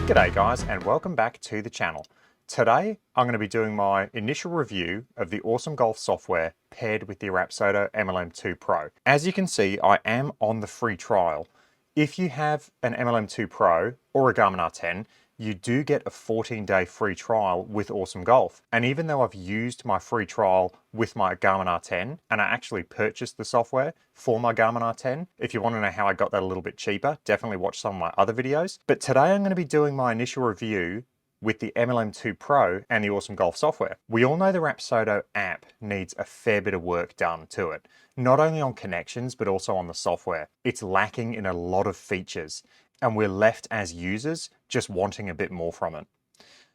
G'day guys, and welcome back to the channel. Today I'm going to be doing my initial review of the awesome golf software paired with the Rapsodo MLM2 Pro. As you can see, I am on the free trial. If you have an MLM2 Pro or a Garmin R10, you do get a 14-day free trial with Awesome Golf. And even though I've used my free trial with my Garmin R10, and I actually purchased the software for my Garmin R10, if you want to know how I got that a little bit cheaper, definitely watch some of my other videos. But today I'm going to be doing my initial review with the MLM2 Pro and the Awesome Golf software. We all know the Rapsodo app needs a fair bit of work done to it, not only on connections, but also on the software. It's lacking in a lot of features, and we're left as users just wanting a bit more from it.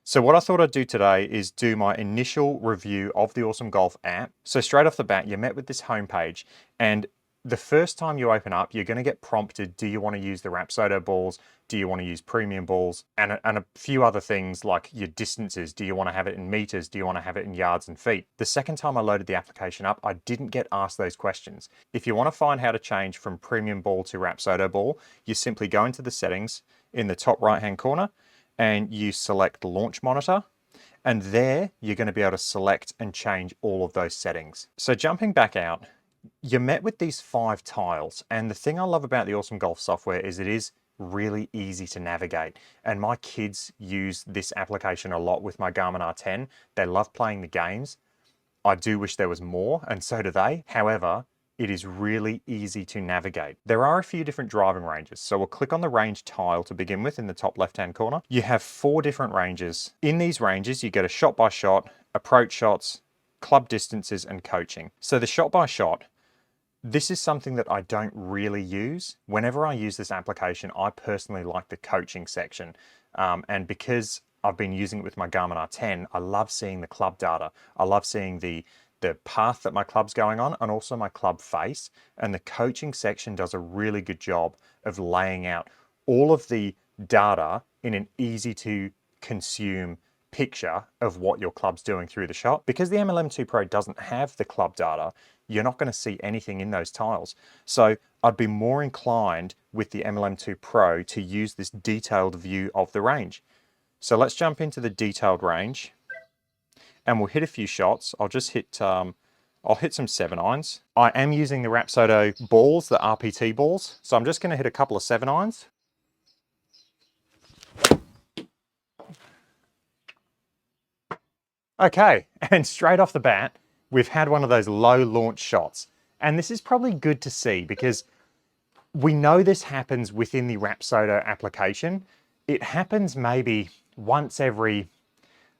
So what I thought I'd do today is do my initial review of the Awesome Golf app. So straight off the bat, you're met with this homepage, and the first time you open up, you're going to get prompted, do you want to use the Rapsodo balls? Do you want to use premium balls? And a few other things like your distances. Do you want to have it in meters? Do you want to have it in yards and feet? The second time I loaded the application up, I didn't get asked those questions. If you want to find how to change from premium ball to Rapsodo ball, you simply go into the settings in the top right-hand corner and you select launch monitor. And there you're going to be able to select and change all of those settings. So jumping back out, you're met with these 5 tiles, and the thing I love about the Awesome Golf software is it is really easy to navigate, and my kids use this application a lot with my Garmin R10. They love playing the games. I do wish there was more, and so do they. However, it is really easy to navigate. There are a few different driving ranges, so we'll click on the range tile to begin with in the top left-hand corner. You have 4 different ranges. In these ranges, you get a shot-by-shot, approach shots, club distances, and coaching. So the shot-by-shot, this is something that I don't really use. Whenever I use this application, I personally like the coaching section. And because I've been using it with my Garmin R10, I love seeing the club data. I love seeing the path that my club's going on and also my club face. And the coaching section does a really good job of laying out all of the data in an easy to consume picture of what your club's doing through the shot. Because the MLM2 Pro doesn't have the club data, you're not going to see anything in those tiles. So I'd be more inclined with the MLM2 Pro to use this detailed view of the range. So let's jump into the detailed range and we'll hit a few shots. I'll just hit, I'll hit some 7-irons. I am using the Rapsodo balls, the RPT balls. So I'm just going to hit a couple of 7-irons. Okay, and straight off the bat, we've had one of those low launch shots. And this is probably good to see because we know this happens within the Rapsodo application. It happens maybe once every,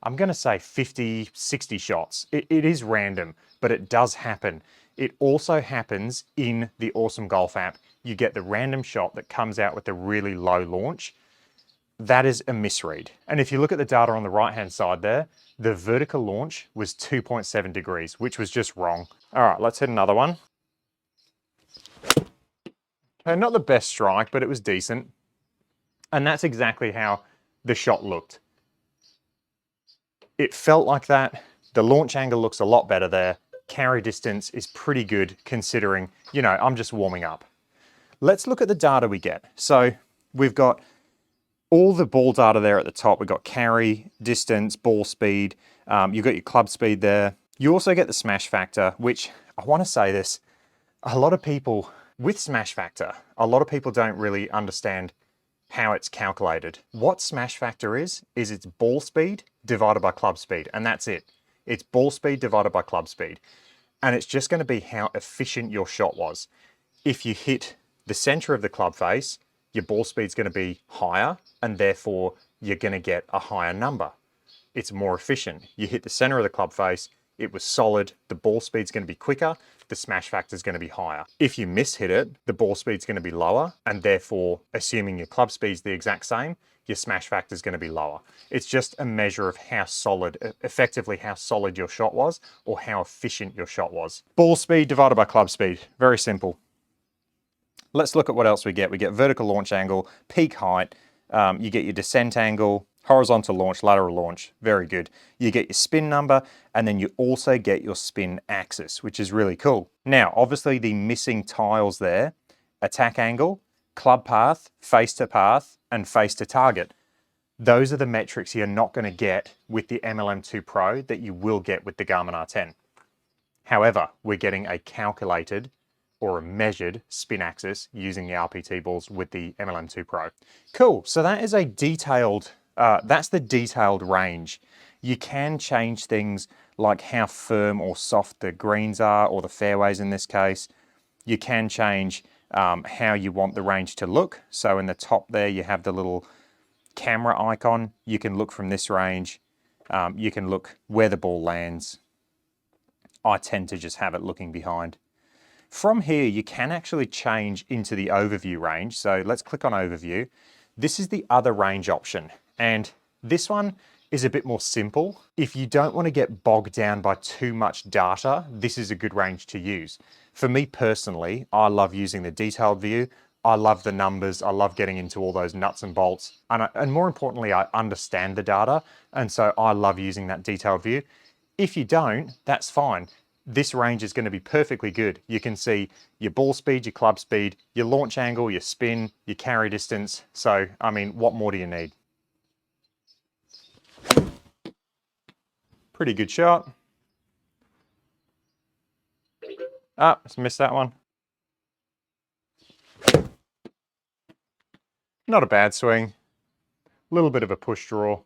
I'm going to say 50, 60 shots. It is random, but it does happen. It also happens in the Awesome Golf app. You get the random shot that comes out with a really low launch. That is a misread. And if you look at the data on the right-hand side there, the vertical launch was 2.7 degrees, which was just wrong. All right, let's hit another one. Okay, not the best strike, but it was decent. And that's exactly how the shot looked. It felt like that. The launch angle looks a lot better there. Carry distance is pretty good considering, you know, I'm just warming up. Let's look at the data we get. So we've got all the ball data there at the top. We've got carry, distance, ball speed. You've got your club speed there. You also get the smash factor, which I want to say this, a lot of people with smash factor, a lot of people don't really understand how it's calculated. What smash factor is it's ball speed divided by club speed, and that's it. It's ball speed divided by club speed. And it's just going to be how efficient your shot was. If you hit the center of the club face, your ball speed's going to be higher, and therefore you're going to get a higher number. It's more efficient. You hit the center of the club face, it was solid, the ball speed's going to be quicker, the smash factor is going to be higher. If you mishit it, the ball speed's going to be lower, and therefore, assuming your club speed's the exact same, your smash factor is going to be lower. It's just a measure of how solid, effectively how solid your shot was, or how efficient your shot was. Ball speed divided by club speed, very simple. Let's look at what else we get. We get vertical launch angle, peak height, you get your descent angle, horizontal launch, lateral launch, very good. You get your spin number, and then you also get your spin axis, which is really cool. Now, obviously the missing tiles there, attack angle, club path, and face to target. Those are the metrics you're not going to get with the MLM2 Pro that you will get with the Garmin R10. However, we're getting a calculated or a measured spin axis using the RPT balls with the MLM2 Pro. Cool, so that is a detailed, that's the detailed range. You can change things like how firm or soft the greens are, or the fairways in this case. You can change how you want the range to look. So in the top there, you have the little camera icon. You can look from this range. You can look where the ball lands. I tend to just have it looking behind. From here, you can actually change into the overview range. So let's click on overview. This is the other range option. And this one is a bit more simple. If you don't want to get bogged down by too much data, this is a good range to use. For me personally, I love using the detailed view. I love the numbers. I love getting into all those nuts and bolts. And more importantly, I understand the data. And so I love using that detailed view. If you don't, that's fine. This range is going to be perfectly good. You can see your ball speed, your club speed, your launch angle, your spin, your carry distance. So, I mean, what more do you need? Pretty good shot. Ah, just missed that one. Not a bad swing. A little bit of a push draw.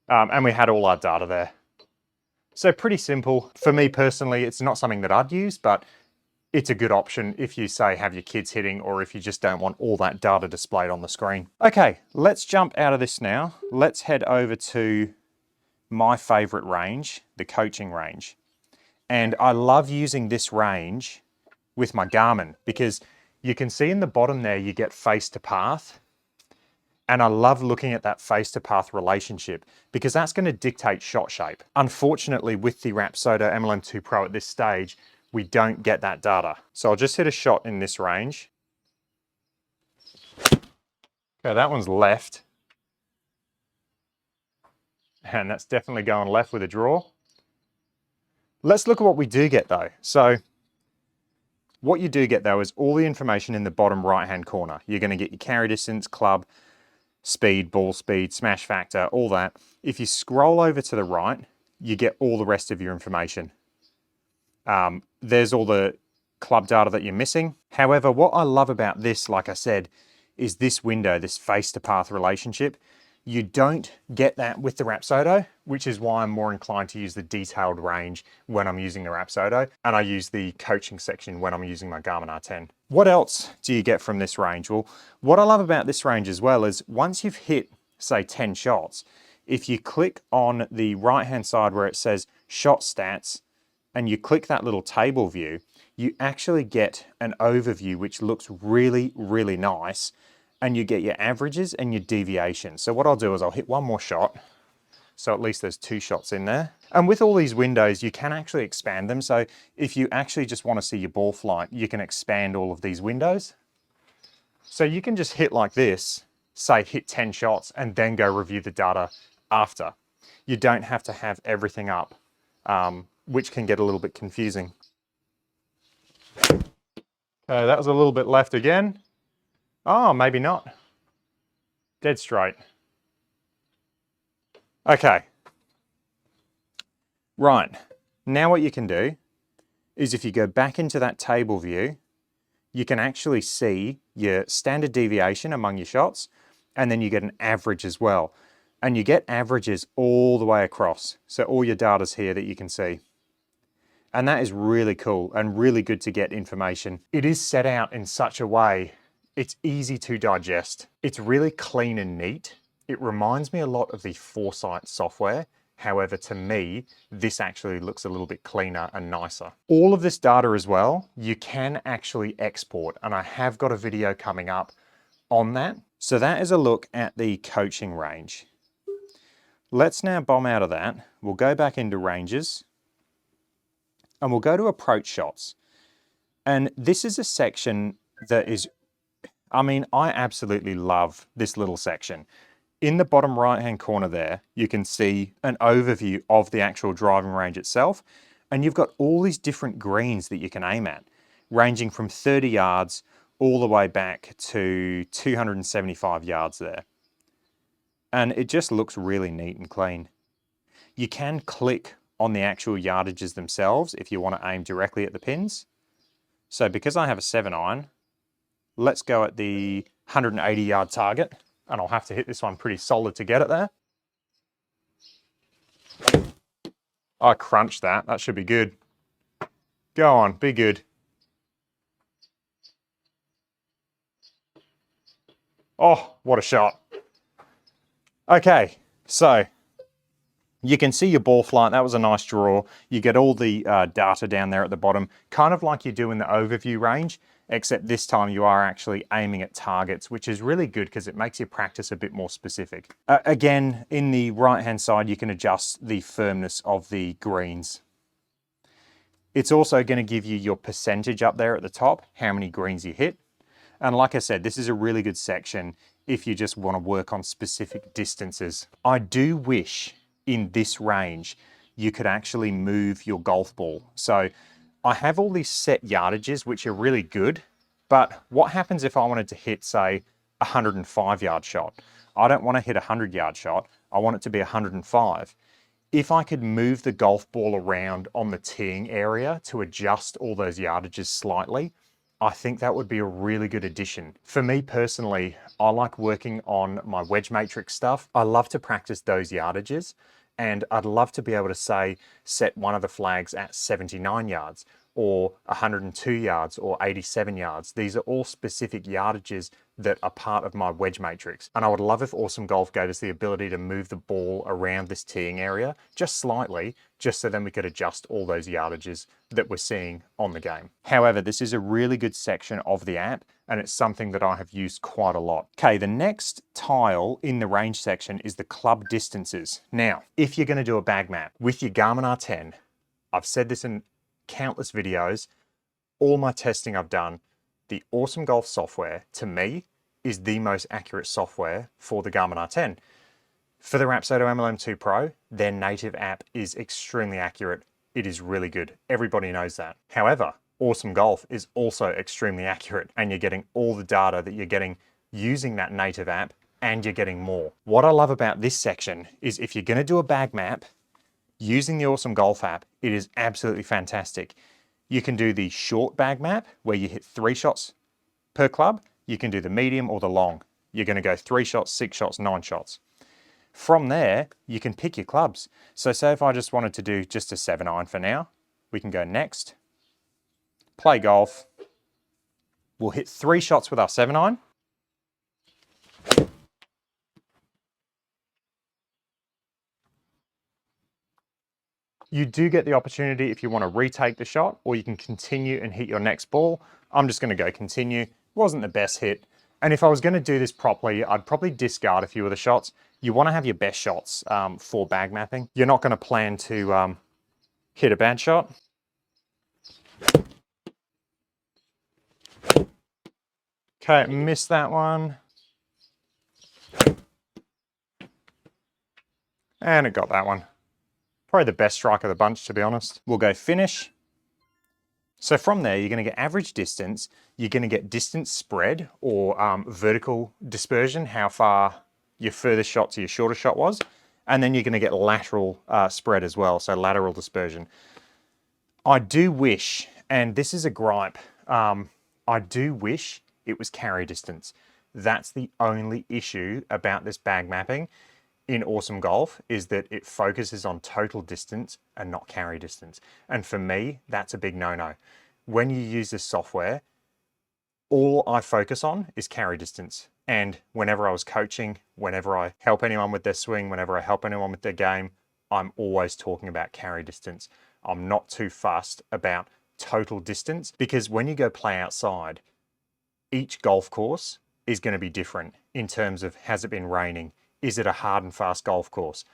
And we had all our data there. So pretty simple. For me personally, it's not something that I'd use, but it's a good option if you say have your kids hitting, or if you just don't want all that data displayed on the screen. Okay, let's jump out of this now. Let's head over to my favorite range, the coaching range. And I love using this range with my Garmin because you can see in the bottom there, you get face to path. And I love looking at that face to path relationship because that's going to dictate shot shape. Unfortunately, with the Rapsodo MLM2 Pro at this stage, we don't get that data. So I'll just hit a shot in this range. Okay, that one's left. And that's definitely going left with a draw. Let's look at what we do get though. So what you do get though is all the information in the bottom right-hand corner. You're going to get your carry distance, club, speed, ball speed, smash factor, all that. If you scroll over to the right, you get all the rest of your information. There's all the club data that you're missing. However, what I love about this, like I said, is this window, this face to path relationship. You don't get that with the Rapsodo, which is why I'm more inclined to use the detailed range when I'm using the Rapsodo, and I use the coaching section when I'm using my Garmin R10. What else do you get from this range? Well, what I love about this range as well is once you've hit, say, 10 shots, if you click on the right-hand side where it says shot stats, and you click that little table view, you actually get an overview which looks really, really nice. And you get your averages and your deviations. So what I'll do is I'll hit one more shot. So at least there's 2 shots in there. And with all these windows, you can actually expand them. So if you actually just want to see your ball flight, you can expand all of these windows. So you can just hit like this, say hit 10 shots, and then go review the data after. You don't have to have everything up, which can get a little bit confusing. Okay, that was a little bit left again. Oh, maybe not. Dead straight. Okay. Right. Now what you can do is if you go back into that table view, you can actually see your standard deviation among your shots, and then you get an average as well. And you get averages all the way across. So all your data's here that you can see. And that is really cool and really good to get information. It is set out in such a way it's easy to digest. It's really clean and neat. It reminds me a lot of the Foresight software. However, to me, this actually looks a little bit cleaner and nicer. All of this data as well, you can actually export, and I have got a video coming up on that. So that is a look at the coaching range. Let's now bomb out of that. We'll go back into ranges and we'll go to approach shots. And this is a section that is, I mean, I absolutely love this little section. In the bottom right-hand corner there, you can see an overview of the actual driving range itself. And you've got all these different greens that you can aim at, ranging from 30 yards all the way back to 275 yards there. and it just looks really neat and clean. You can click on the actual yardages themselves if you want to aim directly at the pins. So because I have a 7-iron, let's go at the 180 yard target, and I'll have to hit this one pretty solid to get it there. I crunched that. That should be good. Go on, be good. Oh, what a shot. Okay, so you can see your ball flight. That was a nice draw. You get all the data down there at the bottom, kind of like you do in the overview range, except this time you are actually aiming at targets, which is really good because it makes your practice a bit more specific. Again, in the right-hand side, you can adjust the firmness of the greens. It's also going to give you your percentage up there at the top, how many greens you hit. And like I said, this is a really good section if you just want to work on specific distances. I do wish in this range you could actually move your golf ball. So I have all these set yardages, which are really good, but what happens if I wanted to hit, say, a 105 yard shot? I don't want to hit a 100 yard shot. I want it to be 105. If I could move the golf ball around on the teeing area to adjust all those yardages slightly, I think that would be a really good addition. For me personally, I like working on my wedge matrix stuff. I love to practice those yardages, and I'd love to be able to say, set one of the flags at 79 yards or 102 yards or 87 yards. These are all specific yardages that are part of my wedge matrix. And I would love if Awesome Golf gave us the ability to move the ball around this teeing area just slightly, just so then we could adjust all those yardages that we're seeing on the game. However, this is a really good section of the app, and it's something that I have used quite a lot. Okay, the next tile in the range section is the club distances. Now, if you're gonna do a bag map with your Garmin R10, I've said this in countless videos, all my testing I've done, the Awesome Golf software, to me, is the most accurate software for the Garmin R10. For the Rapsodo MLM2 Pro, their native app is extremely accurate. It is really good. Everybody knows that. However, Awesome Golf is also extremely accurate, and you're getting all the data that you're getting using that native app, and you're getting more. What I love about this section is if you're gonna do a bag map, using the Awesome Golf app, it is absolutely fantastic. You can do the short bag map where you hit 3 shots per club. You can do the medium or the long. You're going to go 3 shots, 6 shots, 9 shots. From there, you can pick your clubs. So say if I just wanted to do just a 7-iron for now, we can go next, play golf. We'll hit 3 shots with our 7-iron. You do get the opportunity if you want to retake the shot, or you can continue and hit your next ball. I'm just going to go continue. Wasn't the best hit. And if I was going to do this properly, I'd probably discard a few of the shots. You want to have your best shots for bag mapping. You're not going to plan to hit a bad shot. Okay, missed that one. And it got that one. Probably the best strike of the bunch, to be honest. We'll go finish. So from there, you're going to get average distance. You're going to get distance spread, or vertical dispersion, how far your furthest shot to your shortest shot was. And then you're going to get lateral spread as well, so lateral dispersion. I do wish, and this is a gripe, I do wish it was carry distance. That's the only issue about this bag mapping in Awesome Golf, is that it focuses on total distance and not carry distance. And for me, that's a big no-no. When you use this software, all I focus on is carry distance. And whenever I was coaching, whenever I help anyone with their swing, whenever I help anyone with their game, I'm always talking about carry distance. I'm not too fussed about total distance, because when you go play outside, each golf course is going to be different in terms of, has it been raining? Is it a hard and fast golf course?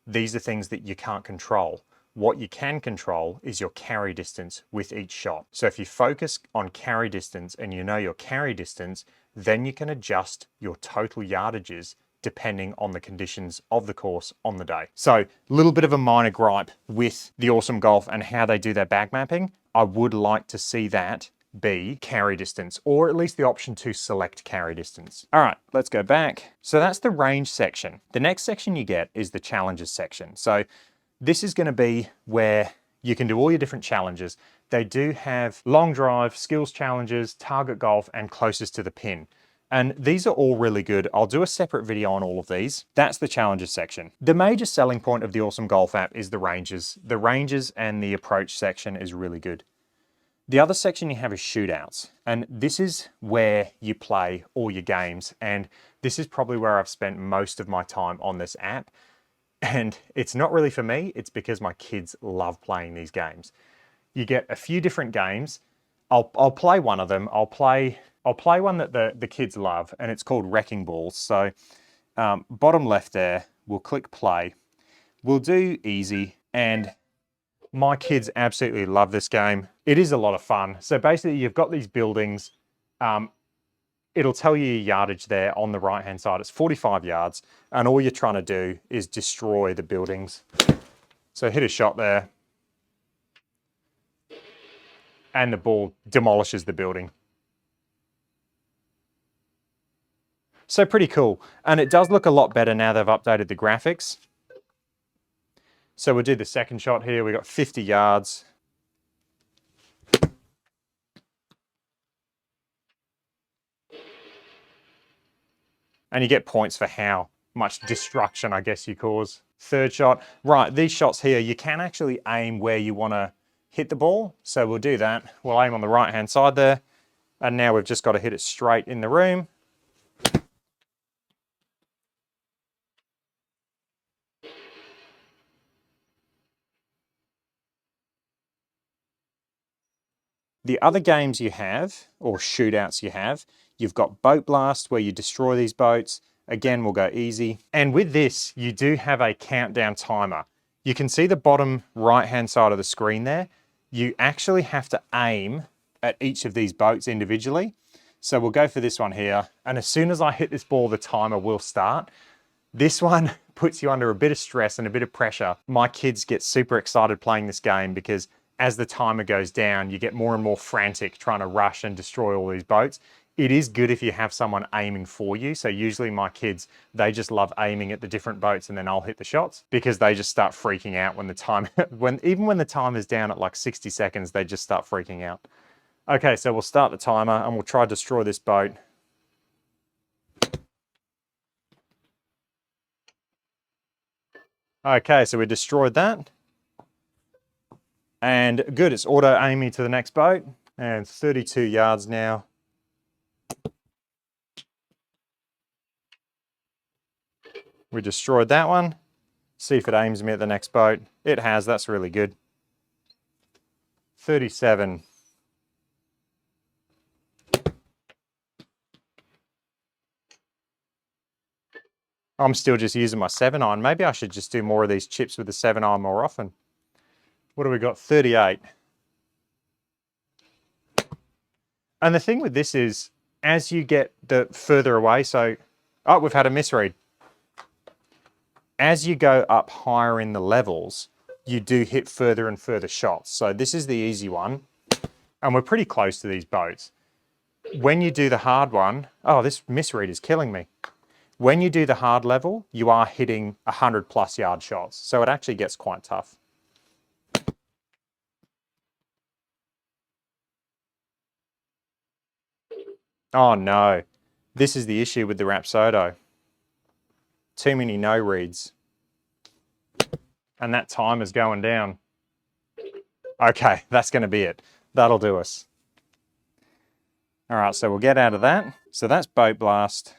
These are things that you can't control. What you can control is your carry distance with each shot. So if you focus on carry distance and you know your carry distance, then you can adjust your total yardages depending on the conditions of the course on the day. So a little bit of a minor gripe with the Awesome Golf and how they do their bag mapping. I would like to see that be carry distance, or at least the option to select carry distance. All right, let's go back. So that's the range section. The next section you get is the challenges section. So this is going to be where you can do all your different challenges. They do have long drive, skills challenges, target golf, and closest to the pin. And these are all really good. I'll do a separate video on all of these. That's the challenges section. The major selling point of the Awesome Golf app is the ranges. The ranges and the approach section is really good. The other section you have is shootouts. And this is where you play all your games. And this is probably where I've spent most of my time on this app. And it's not really for me, it's because my kids love playing these games. You get a few different games. I'll play one of them. I'll play one that the kids love, and it's called Wrecking Balls. So bottom left there, we'll click play. We'll do easy, and my kids absolutely love this game. It is a lot of fun. So basically you've got these buildings. It'll tell you your yardage there on the right-hand side. It's 45 yards, and all you're trying to do is destroy the buildings. So hit a shot there, and the ball demolishes the building. So pretty cool. And it does look a lot better now they've updated the graphics. So we'll do the second shot here. We got 50 yards. And you get points for how much destruction, I guess, you cause. Third shot. Right, these shots here, you can actually aim where you want to hit the ball. So we'll do that. We'll aim on the right-hand side there. And now we've just got to hit it straight in the room. The other games you have, or shootouts you have, you've got Boat Blast, where you destroy these boats. Again, we'll go easy. And with this, you do have a countdown timer. You can see the bottom right-hand side of the screen there. You actually have to aim at each of these boats individually. So we'll go for this one here. And as soon as I hit this ball, the timer will start. This one puts you under a bit of stress and a bit of pressure. My kids get super excited playing this game because as the timer goes down, you get more and more frantic trying to rush and destroy all these boats. It is good if you have someone aiming for you. So usually my kids, they just love aiming at the different boats, and then I'll hit the shots because they just start freaking out when the time, even when the time is down at like 60 seconds, they just start freaking out. Okay, so we'll start the timer and we'll try to destroy this boat. Okay, so we destroyed that. And good, it's auto aiming to the next boat. And 32 yards now. We destroyed that one. See if it aims me at the next boat. It has, that's really good. 37. I'm still just using my 7-iron. Maybe I should just do more of these chips with the 7-iron more often. What do we got? 38. And the thing with this is, as you get the further away, so, oh, we've had a misread. As you go up higher in the levels, you do hit further and further shots. So this is the easy one, and we're pretty close to these boats. When you do the hard one, oh, this misread is killing me. When you do the hard level, you are hitting 100+ yard shots. So it actually gets quite tough. Oh no, this is the issue with the Rapsodo. Too many no reads. And that time is going down. Okay, that's going to be it. That'll do us. All right, so we'll get out of that. So that's Boat Blast.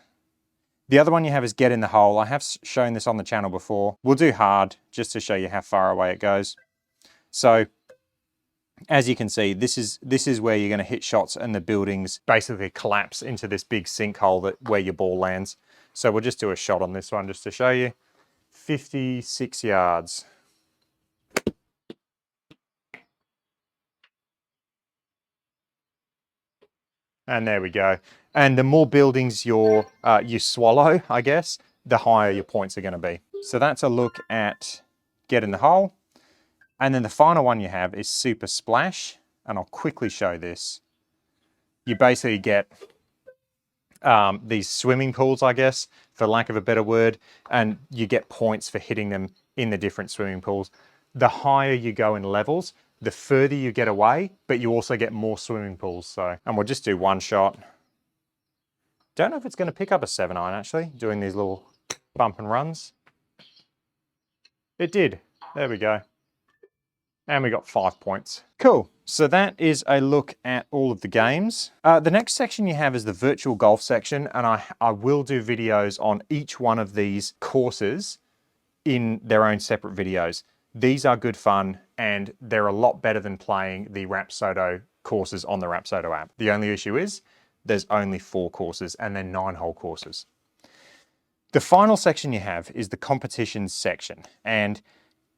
The other one you have is Get in the Hole. I have shown this on the channel before. We'll do hard just to show you how far away it goes. So as you can see, this is where you're going to hit shots and the buildings basically collapse into this big sinkhole where your ball lands. So we'll just do a shot on this one just to show you. 56 yards. And there we go. And the more buildings you swallow, I guess, the higher your points are going to be. So that's a look at Get in the Hole. And then the final one you have is Super Splash. And I'll quickly show this. you basically get these swimming pools, I guess, for lack of a better word, and you get points for hitting them in the different swimming pools. The higher you go in levels, the further you get away, but you also get more swimming pools. So, and we'll just do one shot. Don't know if it's going to pick up a 7-iron actually, doing these little bump and runs. It did. There we go. And we got 5 points. Cool. So that is a look at all of the games. The next section you have is the virtual golf section, and I will do videos on each one of these courses in their own separate videos. These are good fun, and they're a lot better than playing the Rapsodo courses on the Rapsodo app. The only issue is there's only 4 courses, and they're 9-hole courses. The final section you have is the competitions section, and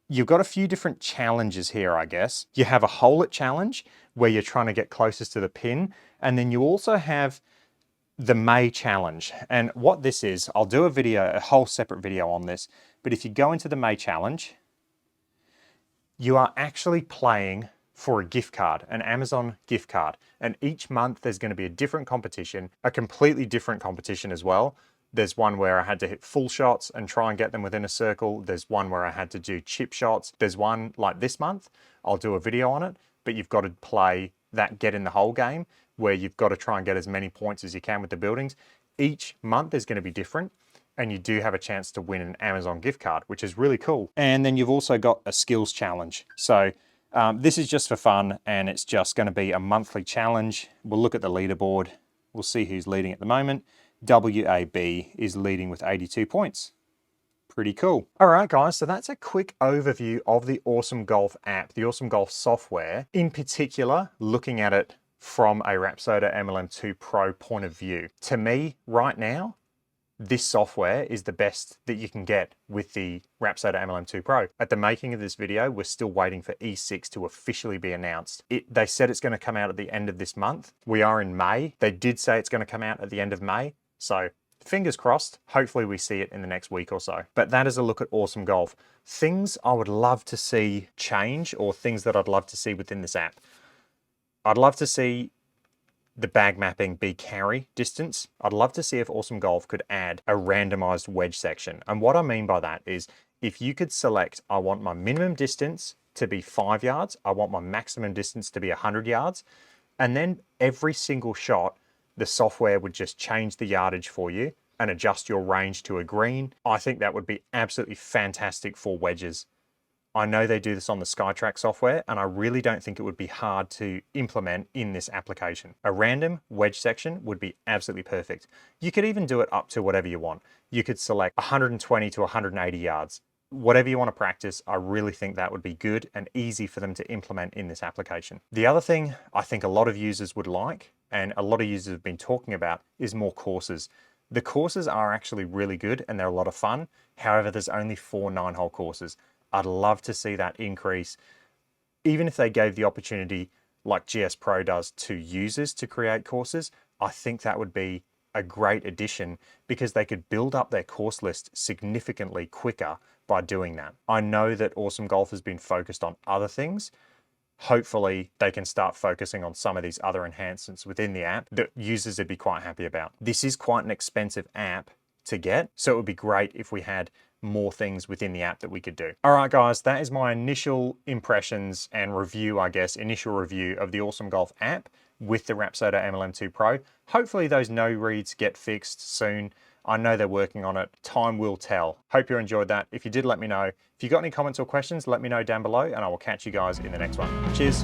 you've got a few different challenges here, I guess. You have a hole it challenge where you're trying to get closest to the pin. And then you also have the May challenge. And what this is, I'll do a whole separate video on this. But if you go into the May challenge, you are actually playing for a gift card, an Amazon gift card. And each month there's going to be a different competition, a completely different competition as well. There's one where I had to hit full shots and try and get them within a circle. There's one where I had to do chip shots. There's one like this month, I'll do a video on it, but you've got to play that get in the hole game where you've got to try and get as many points as you can with the buildings. Each month is going to be different, and you do have a chance to win an Amazon gift card, which is really cool. And then you've also got a skills challenge. So this is just for fun, and it's just going to be a monthly challenge. We'll look at the leaderboard. We'll see who's leading at the moment. WAB is leading with 82 points. Pretty cool. All right, guys, so that's a quick overview of the Awesome Golf app, the Awesome Golf software, in particular, looking at it from a Rapsodo MLM2PRO point of view. To me, right now, this software is the best that you can get with the Rapsodo MLM2PRO. At the making of this video, we're still waiting for E6 to officially be announced. They said it's going to come out at the end of this month. We are in May. They did say it's going to come out at the end of May. So fingers crossed, hopefully we see it in the next week or so. But that is a look at Awesome Golf. Things I would love to see change, or things that I'd love to see within this app. I'd love to see the bag mapping be carry distance. I'd love to see if Awesome Golf could add a randomized wedge section. And what I mean by that is if you could select, I want my minimum distance to be 5 yards, I want my maximum distance to be 100 yards, and then every single shot, the software would just change the yardage for you and adjust your range to a green. I think that would be absolutely fantastic for wedges. I know they do this on the SkyTrack software, and I really don't think it would be hard to implement in this application. A random wedge section would be absolutely perfect. You could even do it up to whatever you want. You could select 120 to 180 yards. Whatever you want to practice, I really think that would be good and easy for them to implement in this application. The other thing I think a lot of users would like, and a lot of users have been talking about, is more courses. The courses are actually really good and they're a lot of fun. However, there's only 4 9-hole courses. I'd love to see that increase. Even if they gave the opportunity, like GS Pro does, to users to create courses, I think that would be a great addition because they could build up their course list significantly quicker by doing that. I know that Awesome Golf has been focused on other things. Hopefully they can start focusing on some of these other enhancements within the app that users would be quite happy about. This is quite an expensive app to get, so it would be great if we had more things within the app that we could do. All right, guys, that is my initial impressions and review, I guess, initial review of the Awesome Golf app with the Rapsodo MLM2PRO. Hopefully those no reads get fixed soon. I know they're working on it. Time will tell. Hope you enjoyed that. If you did, let me know. If you got any comments or questions, let me know down below, and I will catch you guys in the next one. Cheers.